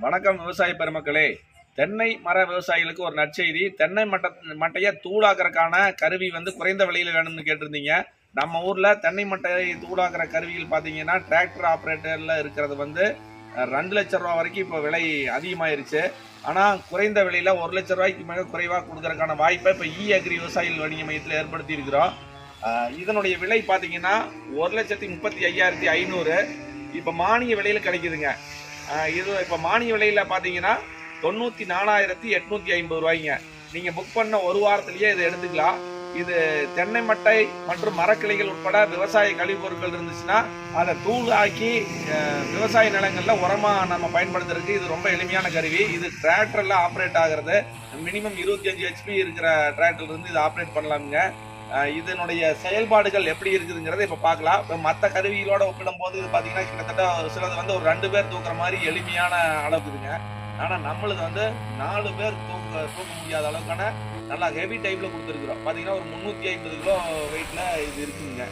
வணக்கம் விவசாய பெருமக்களே. தென்னை மர விவசாயிகளுக்கு ஒரு நற்செய்தி. தென்னை மட்டையை தூளாக்குறதுக்கான கருவி குறைந்த விலையில் வேணும்னு கேட்டிருந்தீங்க. நம்ம ஊர்ல தென்னை மட்டையை தூளாக்குற கருவிகள் பார்த்தீங்கன்னா டிராக்டர் ஆப்ரேட்டர்ல இருக்கிறது 2 லட்சம் ரூபா வரைக்கும் இப்போ விலை அதிகமாயிருச்சு. ஆனால் குறைந்த விலையில் 1 லட்சம் ரூபாய்க்கு மிக குறைவாக கொடுக்கறதுக்கான வாய்ப்பை இப்போ அக்ரி விவசாயிகள் வணிக மையத்தில் ஏற்படுத்தி இருக்கிறோம். இதனுடைய விலை பார்த்தீங்கன்னா 1,35,500 இப்போ மானிய விலையில் கிடைக்குதுங்க. இது இப்போ மானிய விலையில் பார்த்தீங்கன்னா 94,850 ரூபாய்ங்க. நீங்கள் புக் பண்ண ஒரு வாரத்திலேயே இதை எடுத்துக்கலாம். இது தென்னை மட்டை மற்றும் மரக்கிளைகள் உட்பட விவசாய கழிவுப் பொருட்கள் இருந்துச்சுன்னா அதை தூள் ஆக்கி விவசாய நிலங்களில் உரமாக நம்ம பயன்படுத்துறதுக்கு இது ரொம்ப எளிமையான கருவி. இது டிராக்டரில் ஆப்ரேட் ஆகிறது. மினிமம் 25 HP இருக்கிற டிராக்டர் இருந்து இதை ஆப்ரேட் பண்ணலாமுங்க. இதனுடைய செயல்பாடுகள் எப்படி இருக்குதுங்கிறத இப்போ பார்க்கலாம். இப்போ மற்ற கருவிகளோட ஒப்பிடும் போது இது பார்த்தீங்கன்னா கிட்டத்தட்ட சிலது ஒரு 2 பேர் தூக்குற மாதிரி எளிமையான அளவுக்குதுங்க. ஆனால் நம்மளுக்கு 4 பேர் தூக்க முடியாத அளவுக்கான நல்லா ஹெவி டைப்ல கொடுத்துருக்குறோம். பார்த்தீங்கன்னா ஒரு 350 கிலோ வெயிட்ல இது இருக்குதுங்க.